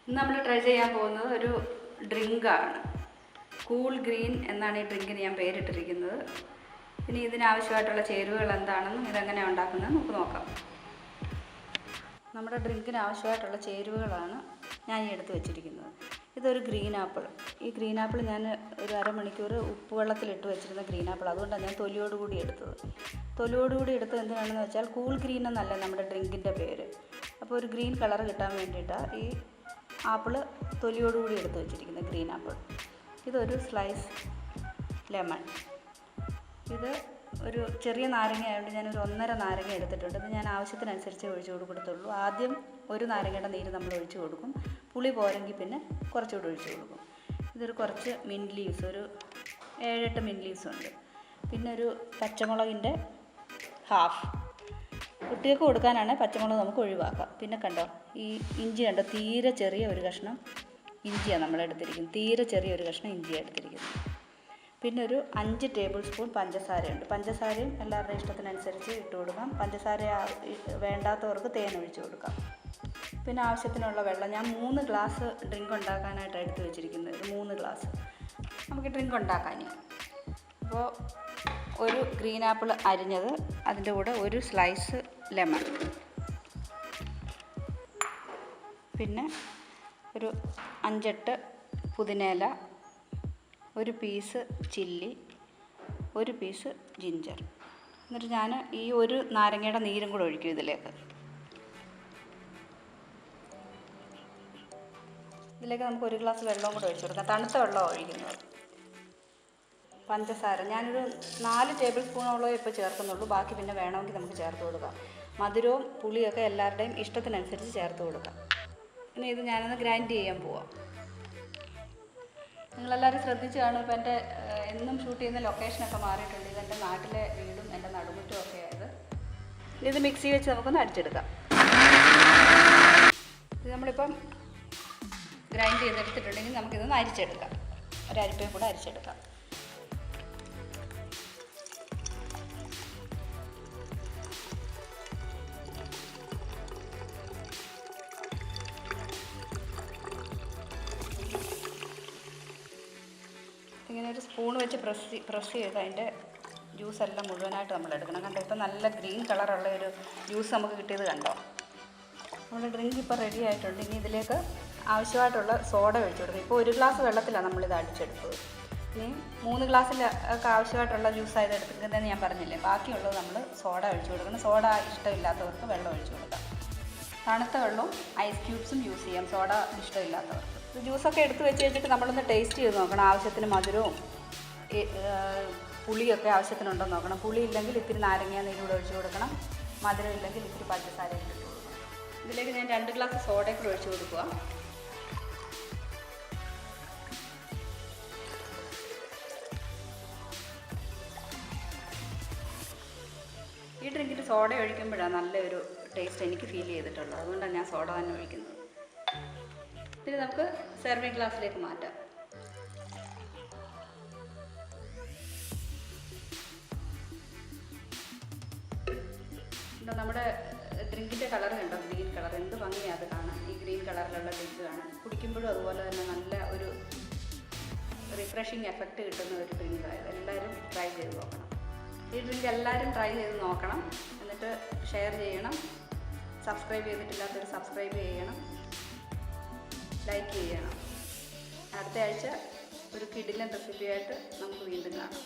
ഇന്ന് നമ്മൾ ട്രൈ ചെയ്യാൻ പോകുന്നത് ഒരു ഡ്രിങ്കാണ്. കൂൾ ഗ്രീൻ എന്നാണ് ഈ ഡ്രിങ്കിന് ഞാൻ പേരിട്ടിരിക്കുന്നത്. ഇനി ഇതിനാവശ്യമായിട്ടുള്ള ചേരുവകൾ എന്താണെന്നും ഇതെങ്ങനെ ഉണ്ടാക്കുന്നത് നമുക്ക് നോക്കാം. നമ്മുടെ ഡ്രിങ്കിന് ആവശ്യമായിട്ടുള്ള ചേരുവകളാണ് ഞാൻ ഈ എടുത്ത് വെച്ചിരിക്കുന്നത്. ഇതൊരു ഗ്രീൻ ആപ്പിൾ. ഈ ഗ്രീൻ ആപ്പിൾ ഞാൻ ഒരു അരമണിക്കൂർ ഉപ്പ് വെള്ളത്തിലിട്ട് വെച്ചിരുന്ന ഗ്രീൻ ആപ്പിൾ. അതുകൊണ്ടാണ് ഞാൻ തൊലിയോടുകൂടി എടുത്തത്. തൊലിയോടുകൂടി എടുത്തത് എന്തിനാണെന്ന് വെച്ചാൽ കൂൾ ഗ്രീൻ എന്നല്ല നമ്മുടെ ഡ്രിങ്കിൻ്റെ പേര്. അപ്പോൾ ഒരു ഗ്രീൻ കളർ കിട്ടാൻ വേണ്ടിയിട്ടാണ് ഈ ആപ്പിള് തൊലിയോടുകൂടി എടുത്ത് വെച്ചിരിക്കുന്നത്, ഗ്രീൻ ആപ്പിൾ. ഇതൊരു സ്ലൈസ് ലെമൺ. ഇത് ഒരു ചെറിയ നാരങ്ങ ആയതുകൊണ്ട് ഞാനൊരു 1.5 നാരങ്ങ എടുത്തിട്ടുണ്ട്. ഇത് ഞാൻ ആവശ്യത്തിനനുസരിച്ച് ഒഴിച്ചു കൊടുക്കത്തുള്ളൂ. ആദ്യം ഒരു നാരങ്ങയുടെ നീര് നമ്മൾ ഒഴിച്ചു കൊടുക്കും. പുളി പോരെങ്കിൽ പിന്നെ കുറച്ചുകൂടി ഒഴിച്ചു കൊടുക്കും. ഇതൊരു കുറച്ച് മിൻറ്റ് ലീവ്സ്, ഒരു 7-8 മിൻറ്റ് ലീവ്സ് ഉണ്ട്. പിന്നെ ഒരു പച്ചമുളകിൻ്റെ ഹാഫ്. കുട്ടികൾക്ക് കൊടുക്കാനാണ് പച്ചമുളക് നമുക്ക് ഒഴിവാക്കാം. പിന്നെ കണ്ടോ, ഈ ഇഞ്ചി കണ്ടോ, തീരെ ചെറിയ ഒരു കഷ്ണം ഇഞ്ചിയാണ് നമ്മളെടുത്തിരിക്കുന്നത്. തീരെ ചെറിയൊരു കഷ്ണം ഇഞ്ചിയാണ് എടുത്തിരിക്കുന്നത്. പിന്നെ ഒരു 5 ടേബിൾ സ്പൂൺ പഞ്ചസാരയുണ്ട്. പഞ്ചസാരയും എല്ലാവരുടെയും ഇഷ്ടത്തിനനുസരിച്ച് ഇട്ട് കൊടുക്കാം. പഞ്ചസാര വേണ്ടാത്തവർക്ക് തേൻ ഒഴിച്ച് കൊടുക്കാം. പിന്നെ ആവശ്യത്തിനുള്ള വെള്ളം. ഞാൻ 3 ഗ്ലാസ് ഡ്രിങ്ക് ഉണ്ടാക്കാനായിട്ട് എടുത്ത് വെച്ചിരിക്കുന്നത്. 3 ഗ്ലാസ് നമുക്ക് ഡ്രിങ്ക് ഉണ്ടാക്കാൻ. അപ്പോൾ ഒരു ഗ്രീൻ ആപ്പിൾ അരിഞ്ഞത്, അതിൻ്റെ കൂടെ ഒരു സ്ലൈസ് ലെമൺ, പിന്നെ ഒരു 5-8 പുതിനയില, ഒരു പീസ് ചില്ലി, ഒരു പീസ് ജിഞ്ചർ. എന്നിട്ട് ഞാൻ ഈ ഒരു നാരങ്ങയുടെ നീരും കൂടെ ഒഴിക്കും ഇതിലേക്ക്. നമുക്ക് 1 ഗ്ലാസ് വെള്ളവും കൂടെ ഒഴിച്ചു കൊടുക്കാം. തണുത്ത വെള്ളമാണ് ഒഴിക്കുന്നത്. പഞ്ചസാര ഞാനൊരു 4 ടേബിൾ സ്പൂണോളം ഇപ്പോൾ ചേർക്കുന്നുള്ളൂ. ബാക്കി പിന്നെ വേണമെങ്കിൽ നമുക്ക് ചേർത്ത് കൊടുക്കാം. മധുരവും പുളിയൊക്കെ എല്ലാവരുടെയും ഇഷ്ടത്തിനനുസരിച്ച് ചേർത്ത് കൊടുക്കാം. ഇനി ഇത് ഞാനൊന്ന് ഗ്രൈൻഡ് ചെയ്യാൻ പോവാം. നിങ്ങളെല്ലാവരും ശ്രദ്ധിച്ച് കാണും. ഇപ്പോൾ എൻ്റെ എന്നും ഷൂട്ട് ചെയ്യുന്ന ലൊക്കേഷനൊക്കെ മാറിയിട്ടുണ്ട്. ഇതെൻ്റെ നാട്ടിലെ വീടും എൻ്റെ നടുമുറ്റും ഒക്കെ ആയത്. ഇത് മിക്സി വെച്ച് നമുക്കൊന്ന് അടിച്ചെടുക്കാം. ഇത് നമ്മളിപ്പം ഗ്രൈൻഡ് ചെയ്തെടുത്തിട്ടുണ്ടെങ്കിൽ നമുക്കിതൊന്ന് അരിച്ചെടുക്കാം. ഒരരിപ്പയും കൂടെ അരിച്ചെടുക്കാം. ഇങ്ങനെ ഒരു സ്പൂൺ വെച്ച് പ്രസ് ചെയ്ത് അതിൻ്റെ ജ്യൂസെല്ലാം മുഴുവനായിട്ട് നമ്മൾ എടുക്കണം. കണ്ടോ, ഇപ്പോൾ നല്ല ഗ്രീൻ കളറുള്ള ഒരു ജ്യൂസ് നമുക്ക് കിട്ടിയത് കണ്ടോ. നമ്മുടെ ഡ്രിങ്ക് ഇപ്പോൾ റെഡി ആയിട്ടുണ്ട്. ഇനി ഇതിലേക്ക് ആവശ്യമായിട്ടുള്ള സോഡ ഒഴിച്ചു കൊടുക്കും. ഇപ്പോൾ 1 ഗ്ലാസ് വെള്ളത്തിലാണ് നമ്മളിത് അടിച്ചെടുത്തത്. ഇനി 3 ഗ്ലാസ്സിലൊക്കെ ആവശ്യമായിട്ടുള്ള ജ്യൂസായത് എടുക്കുന്നതെന്ന് ഞാൻ പറഞ്ഞില്ലേ. ബാക്കിയുള്ളത് നമ്മൾ സോഡ ഒഴിച്ചു കൊടുക്കണം. സോഡ ഇഷ്ടമില്ലാത്തവർക്ക് വെള്ളം ഒഴിച്ചു കൊടുക്കാം. തണുത്ത വെള്ളവും ഐസ് ക്യൂബ്സും യൂസ് ചെയ്യാം, സോഡ ഇഷ്ടമില്ലാത്തവർക്ക്. ജ്യൂസൊക്കെ എടുത്ത് വെച്ചിട്ട് നമ്മളൊന്ന് ടേസ്റ്റ് ചെയ്ത് നോക്കണം. ആവശ്യത്തിന് മധുരവും പുളിയൊക്കെ ആവശ്യത്തിനുണ്ടോ നോക്കണം. പുളി ഇല്ലെങ്കിൽ ഇത്തിരി നാരങ്ങ നീരൂടെ ഒഴിച്ചു കൊടുക്കണം. മധുരം ഇല്ലെങ്കിൽ ഇത്തിരി പഞ്ചസാര ഇട്ട് കൊടുക്കണം. ഇതിലേക്ക് ഞാൻ 2 ഗ്ലാസ് സോഡയും കൂടെ ഒഴിച്ചു കൊടുക്കുക. ഈ ഡ്രിങ്കിൽ സോഡ ഒഴിക്കുമ്പോഴാണ് നല്ലൊരു ടേസ്റ്റ് എനിക്ക് ഫീൽ ചെയ്തിട്ടുള്ളത്. അതുകൊണ്ടാണ് ഞാൻ സോഡ തന്നെ ഒഴിക്കുന്നത്. ഇനി നമുക്ക് സെർവിങ് ഗ്ലാസ്സിലേക്ക് മാറ്റാം. നമ്മുടെ ഡ്രിങ്കിൻ്റെ കളർ കണ്ടോ, ഗ്രീൻ കളർ. എന്ത് ഭംഗിയാണ് അത് കാണാൻ. ഈ ഗ്രീൻ കളറിലുള്ള ഡ്രിങ്ക് കാണാൻ, കുടിക്കുമ്പോഴും അതുപോലെ തന്നെ നല്ല ഒരു റിഫ്രഷിങ് എഫക്റ്റ് കിട്ടുന്ന ഒരു ഡ്രിങ്കായത്. എല്ലാവരും ട്രൈ ചെയ്ത് നോക്കണം. ഈ ഡ്രിങ്ക് എല്ലാവരും ട്രൈ ചെയ്ത് നോക്കണം. എന്നിട്ട് ഷെയർ ചെയ്യണം. സബ്സ്ക്രൈബ് ചെയ്തിട്ടില്ലാത്തവർ സബ്സ്ക്രൈബ് ചെയ്യണം, ലൈക്ക് ചെയ്യണം. അടുത്ത ആഴ്ച ഒരു കിടിലൻ റെസിപ്പിയായിട്ട് നമുക്ക് വീണ്ടും കാണാം.